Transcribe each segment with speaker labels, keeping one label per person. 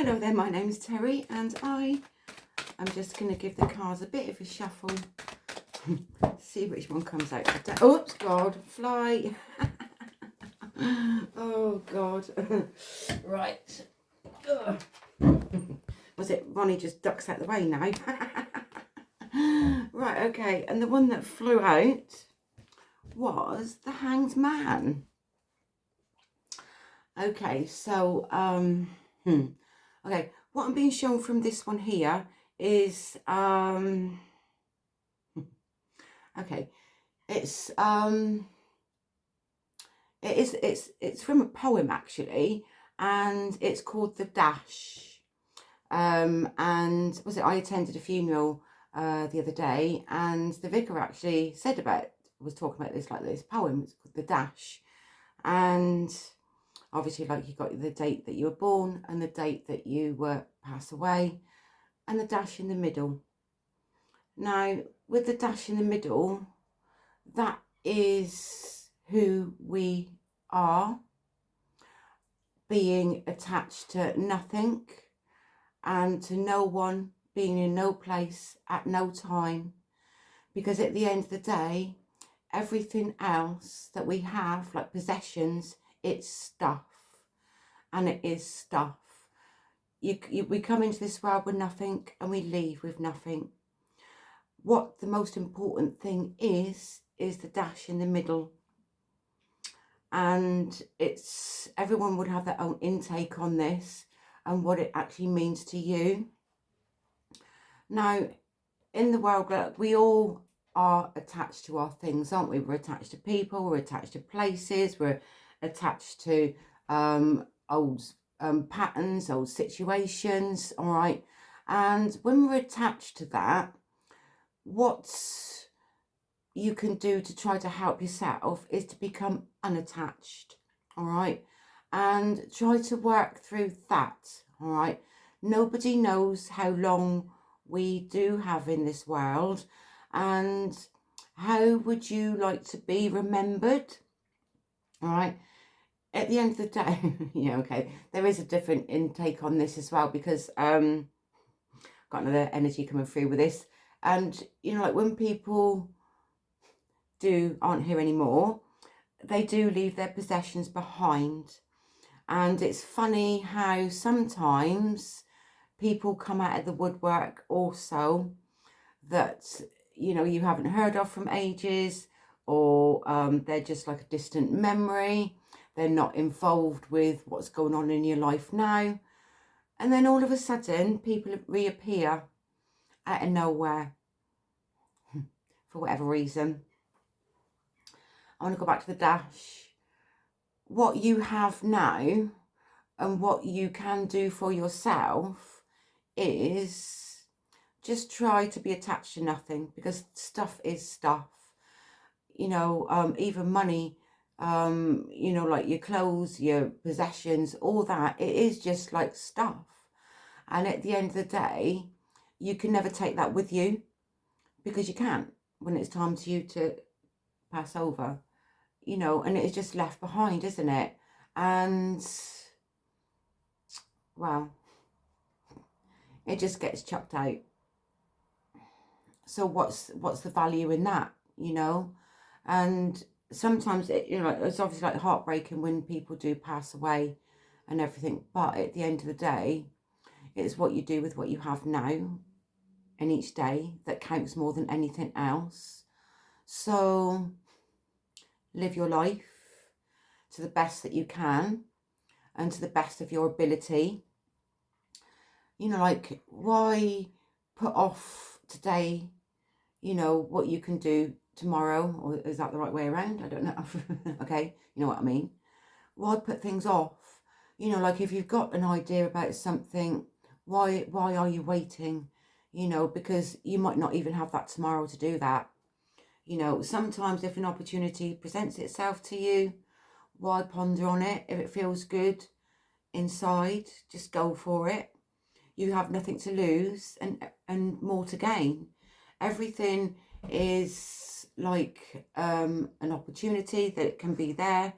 Speaker 1: Hello there, my name's Terry, and I'm just going to give the cards a bit of a shuffle. See which one comes out today. Oops, God, fly. Oh, God. Right. Was it Ronnie just ducks out the way now? Right, okay. And the one that flew out was the Hanged Man. Okay, so, okay, what I'm being shown from this one here is, okay, it's from a poem actually, and it's called The Dash. And I attended a funeral the other day, and the vicar actually was talking about this poem. It's called The Dash, and obviously, like, you got the date that you were born and the date that you were passed away, and the dash in the middle. Now, with the dash in the middle, that is who we are, being attached to nothing and to no one, being in no place at no time, because at the end of the day, everything else that we have, like possessions, it's stuff, and it is stuff. We come into this world with nothing and we leave with nothing. What the most important thing is the dash in the middle. And everyone would have their own intake on this and what it actually means to you. Now, in the world, we all are attached to our things, aren't we? We're attached to people, we're attached to places, we're attached to old patterns, old situations, all right? And when we're attached to that, what you can do to try to help yourself is to become unattached, all right? And try to work through that, all right? Nobody knows how long we do have in this world, and how would you like to be remembered, all right? At the end of the day, yeah, okay, there is a different intake on this as well, because got another energy coming through with this. And, you know, like when people aren't here anymore, they do leave their possessions behind. And it's funny how sometimes people come out of the woodwork also that, you know, you haven't heard of from ages, or they're just like a distant memory. They're not involved with what's going on in your life now. And then all of a sudden, people reappear out of nowhere for whatever reason. I want to go back to the dash. What you have now and what you can do for yourself is just try to be attached to nothing, because stuff is stuff. You know, even money, you know, like your clothes, your possessions, all that, it is just like stuff. And at the end of the day, you can never take that with you, because you can't when it's time for you to pass over, you know, and it is just left behind, isn't it? And, well, it just gets chucked out. So what's the value in that, you know? And sometimes, you know, it's obviously like heartbreaking when people do pass away and everything, but at the end of the day, it's what you do with what you have now and each day that counts more than anything else. So live your life to the best that you can and to the best of your ability. You know, like, why put off today, you know, what you can do tomorrow? Or is that the right way around? I don't know. Okay, you know what I mean. Why put things off? You know, like, if you've got an idea about something, why are you waiting? You know, because you might not even have that tomorrow to do that. You know, sometimes if an opportunity presents itself to you, why ponder on it? If it feels good inside, just go for it. You have nothing to lose and more to gain. Everything is like an opportunity that it can be there,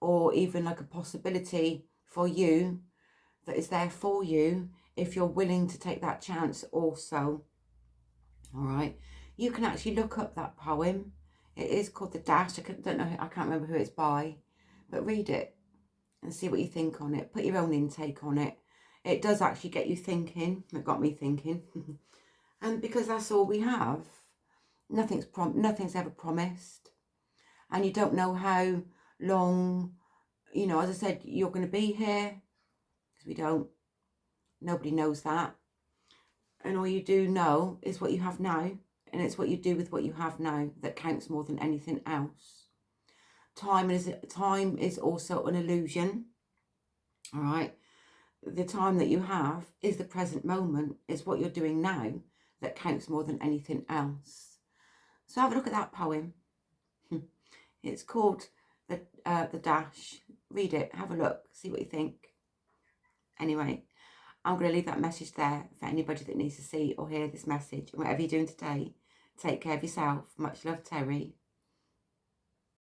Speaker 1: or even like a possibility for you that is there for you if you're willing to take that chance also. All right, you can actually look up that poem. It is called The Dash. I can't remember who it's by, but read it and see what you think on it. Put your own intake on it. It does actually get you thinking. It got me thinking. And because that's all we have, nothing's ever promised, and you don't know how long, you know, as I said, you're going to be here, because we don't. Nobody knows that. And all you do know is what you have now, and it's what you do with what you have now that counts more than anything else. Time is also an illusion. All right, the time that you have is the present moment, is what you're doing now that counts more than anything else. So have a look at that poem. It's called the Dash. Read it, have a look, see what you think. Anyway, I'm going to leave that message there for anybody that needs to see or hear this message. And whatever you're doing today, take care of yourself. Much love, Terri.